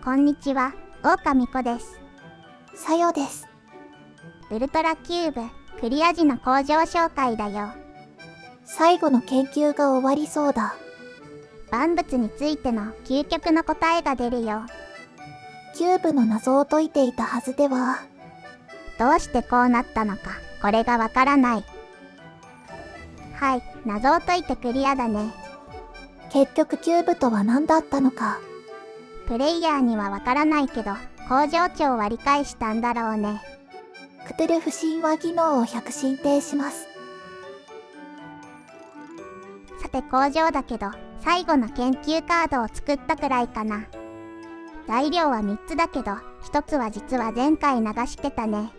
こんにちは、狼子です。さよです。ウルトラキューブ、クリア時の工場紹介だよ。最後の研究が終わりそうだ。万物についての究極の答えが出るよ。キューブの謎を解いていたはずでは。どうしてこうなったのか、これがわからない。はい、謎を解いてクリアだね。結局キューブとは何だったのか。プレイヤーにはわからないけど、工場長は理解したんだろうね。クトゥルフ神話技能を100進呈します。さて工場だけど、最後の研究カードを作ったくらいかな。材料は3つだけど、1つは実は前回流してたね。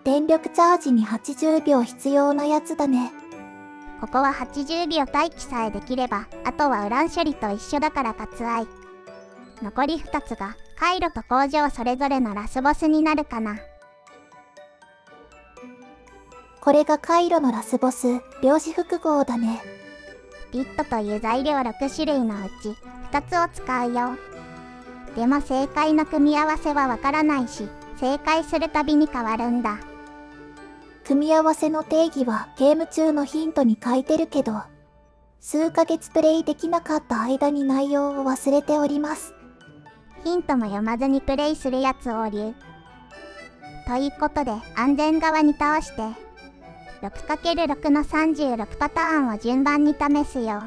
電力チャージに80秒必要なやつだね。ここは80秒待機さえできれば、あとはウラン処理と一緒だから割愛。残り2つが、回路と工場それぞれのラスボスになるかな。これが回路のラスボス、量子複合だね。ピットという材料6種類のうち、2つを使うよ。でも正解の組み合わせはわからないし、正解するたびに変わるんだ。組み合わせの定義はゲーム中のヒントに書いてるけど、数ヶ月プレイできなかった間に内容を忘れております。ヒントも読まずにプレイするやつを流。ということで安全側に倒して、6×6 の36パターンを順番に試すよ。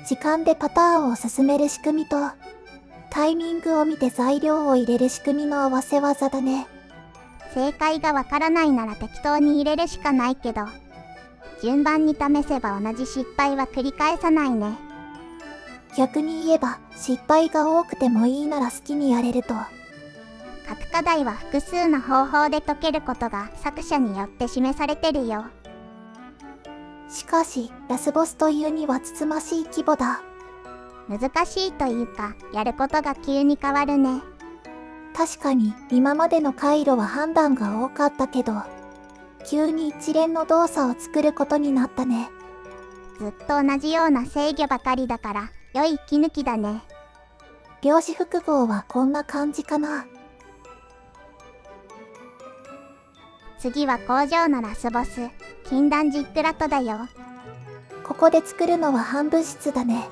時間でパターンを進める仕組みと、タイミングを見て材料を入れる仕組みの合わせ技だね。正解がわからないなら適当に入れるしかないけど、順番に試せば同じ失敗は繰り返さないね。逆に言えば、失敗が多くてもいいなら好きにやれると。各課題は複数の方法で解けることが作者によって示されてるよ。しかし、ラスボスというにはつつましい規模だ。難しいというか、やることが急に変わるね。確かに、今までの回路は判断が多かったけど、急に一連の動作を作ることになったね。ずっと同じような制御ばかりだから、良い息抜きだね。量子複合はこんな感じかな。次は工場のラスボス、禁断ジックラトだよ。ここで作るのは反物質だね。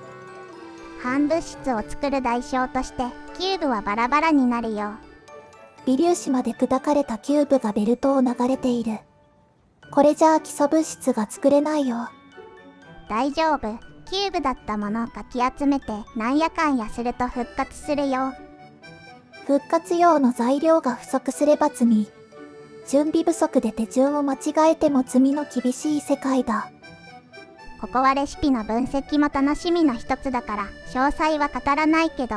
反物質を作る代償として、キューブはバラバラになるよ。微粒子まで砕かれたキューブがベルトを流れている。これじゃあ基礎物質が作れないよ。大丈夫。キューブだったものをかき集めてなんやかんやすると復活するよ。復活用の材料が不足すれば罪。準備不足で手順を間違えても罪の厳しい世界だ。ここはレシピの分析も楽しみの一つだから詳細は語らないけど、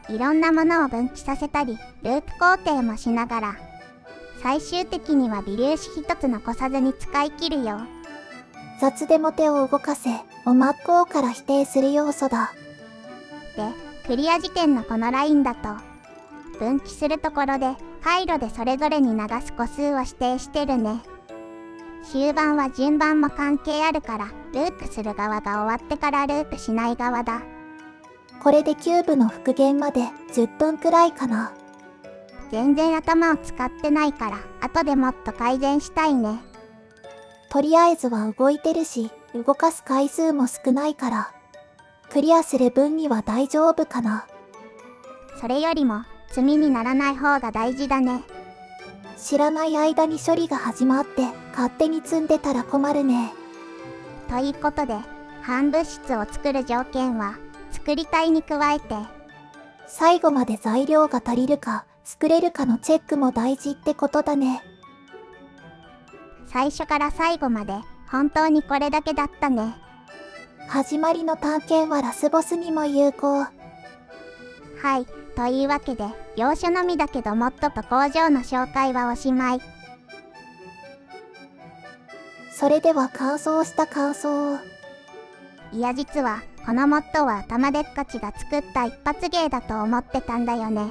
いろんなものを分岐させたりループ工程もしながら、最終的には微粒子一つ残さずに使い切るよ。雑でも手を動かせを真っ向から否定する要素だ。で、クリア時点のこのラインだと、分岐するところで回路でそれぞれに流す個数を指定してるね。終盤は順番も関係あるから、ループする側が終わってからループしない側だ。これでキューブの復元まで10分くらいかな。全然頭を使ってないから、後でもっと改善したいね。とりあえずは動いてるし、動かす回数も少ないから、クリアする分には大丈夫かな。それよりも、罪にならない方が大事だね。知らない間に処理が始まって、勝手に積んでたら困るね。ということで、反物質を作る条件は、作りたいに加えて、最後まで材料が足りるか、作れるかのチェックも大事ってことだね。最初から最後まで本当にこれだけだったね。始まりの探検はラスボスにも有効。はい、というわけで要所のみだけどモッドと工場の紹介はおしまい。それでは完走した感想を。いや実はこのモッドは頭でっかちが作った一発芸だと思ってたんだよね。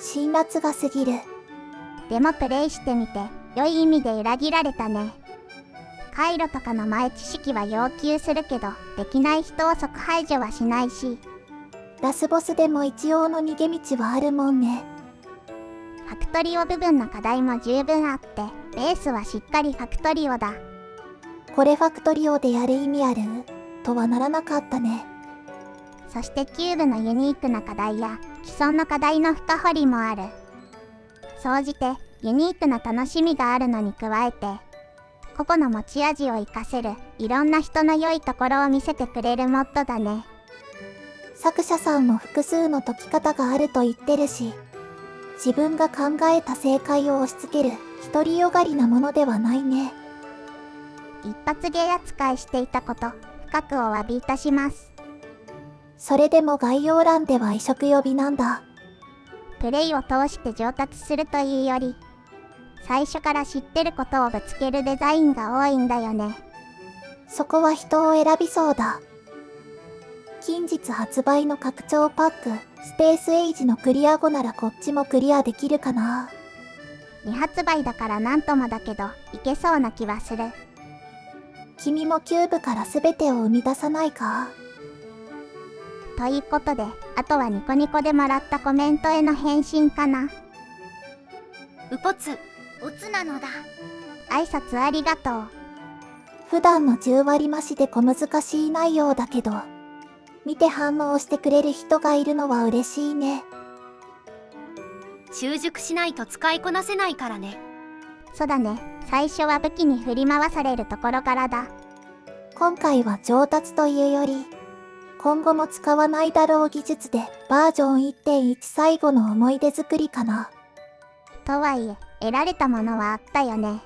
辛辣が過ぎる。でもプレイしてみて良い意味で裏切られたね。回路とかの前知識は要求するけど、できない人を即排除はしないし、ラスボスでも一応の逃げ道はあるもんね。ファクトリオ部分の課題も十分あって、ベースはしっかりファクトリオだ。これファクトリオでやる意味あるとはならなかったね。そしてキューブのユニークな課題や既存の課題の深掘りもある。総じてユニークな楽しみがあるのに加えて、個々の持ち味を活かせるいろんな人の良いところを見せてくれるモッドだね。作者さんも複数の解き方があると言ってるし、自分が考えた正解を押し付ける独りよがりなものではないね。一発芸扱いしていたこと、深くお詫びいたします。それでも概要欄では移植呼びなんだ。プレイを通して上達するというより、最初から知ってることをぶつけるデザインが多いんだよね。そこは人を選びそうだ。近日発売の拡張パック、スペースエイジのクリア後ならこっちもクリアできるかな。未発売だからなんともだけど、いけそうな気はする。君もキューブから全てを生み出さないか。ということで、あとはニコニコでもらったコメントへの返信かな。うぽつ、おつなのだ。挨拶ありがとう。普段の10割増しで小難しい内容だけど、見て反応してくれる人がいるのは嬉しいね。習熟しないと使いこなせないからね。そうだね、最初は武器に振り回されるところからだ。今回は上達というより、今後も使わないだろう技術でバージョン 1.1 最後の思い出作りかな。とはいえ、得られたものはあったよね。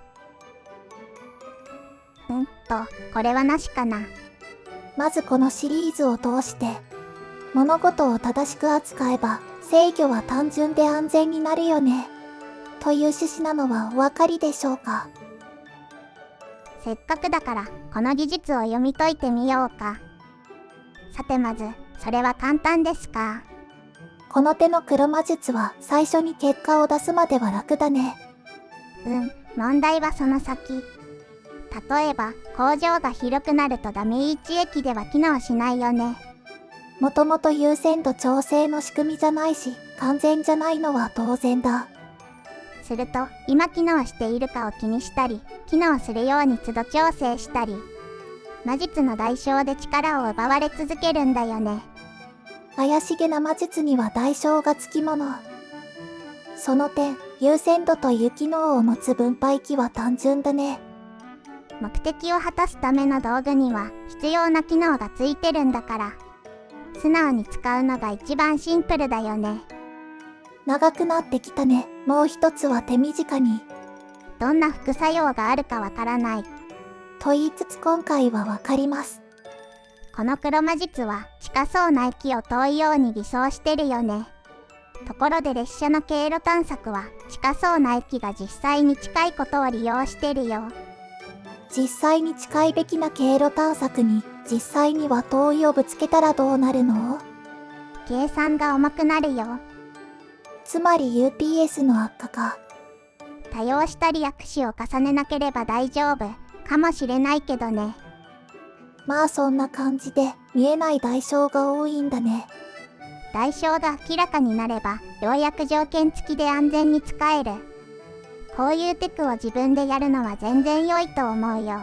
これはなしかな。まずこのシリーズを通して、物事を正しく扱えば制御は単純で安全になるよね。という趣旨なのはお分かりでしょうか。せっかくだからこの技術を読み解いてみようか。さてまず、それは簡単ですか。この手の黒魔術は最初に結果を出すまでは楽だね。問題はその先。例えば、工場が広くなるとダメージ液では機能しないよね。もともと優先度調整の仕組みじゃないし、完全じゃないのは当然だ。すると、今機能しているかを気にしたり、機能するように都度調整したり、魔術の代償で力を奪われ続けるんだよね。怪しげな魔術には代償がつきもの。その点、優先度という機能を持つ分配器は単純だね。目的を果たすための道具には必要な機能がついてるんだから、素直に使うのが一番シンプルだよね。長くなってきたね。もう一つは手短に。どんな副作用があるかわからない。と言いつつ今回はわかります。この黒魔術は近そうな駅を遠いように偽装してるよね。ところで列車の経路探索は近そうな駅が実際に近いことを利用してるよ。実際に近いべきな経路探索に実際には遠いをぶつけたらどうなるの？計算が重くなるよ。つまり UPS の悪化か。多用したり握手を重ねなければ大丈夫かもしれないけどね。まあそんな感じで見えない代償が多いんだね。代償が明らかになれば要約条件付きで安全に使える。こういうテクを自分でやるのは全然良いと思うよ。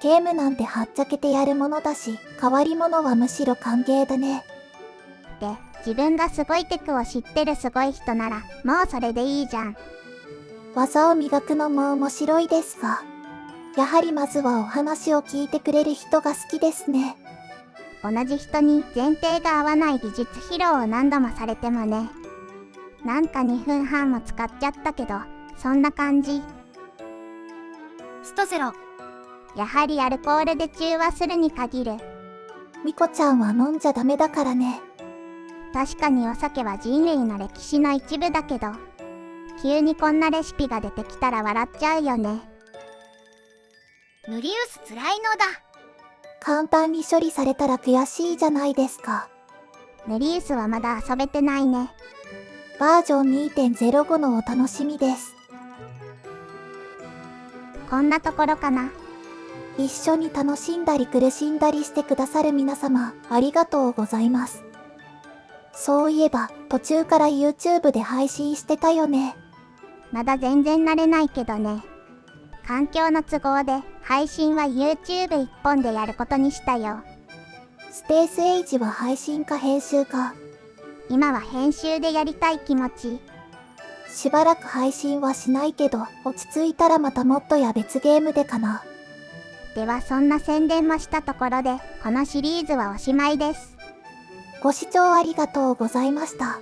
ゲームなんてはっちゃけてやるものだし、変わり者はむしろ歓迎だね。で、自分がすごいテクを知ってるすごい人ならもうそれでいいじゃん。技を磨くのも面白いですが、やはりまずはお話を聞いてくれる人が好きですね。同じ人に前提が合わない技術披露を何度もされてもね。なんか2分半も使っちゃったけど、そんな感じ。ストゼロ。やはりアルコールで中和するに限る。ミコちゃんは飲んじゃダメだからね。確かにお酒は人類の歴史の一部だけど、急にこんなレシピが出てきたら笑っちゃうよね。ヌリウスつらいのだ。簡単に処理されたら悔しいじゃないですか。ヌリウスはまだ遊べてないね。バージョン 2.05 のお楽しみです。こんなところかな。一緒に楽しんだり苦しんだりしてくださる皆様、ありがとうございます。そういえば、途中から YouTube で配信してたよね。まだ全然慣れないけどね。環境の都合で配信は YouTube 一本でやることにしたよ。スペースエイジは配信か編集か。今は編集でやりたい気持ち。しばらく配信はしないけど、落ち着いたらまたもっとや別ゲームでかな。ではそんな宣伝もしたところで、このシリーズはおしまいです。ご視聴ありがとうございました。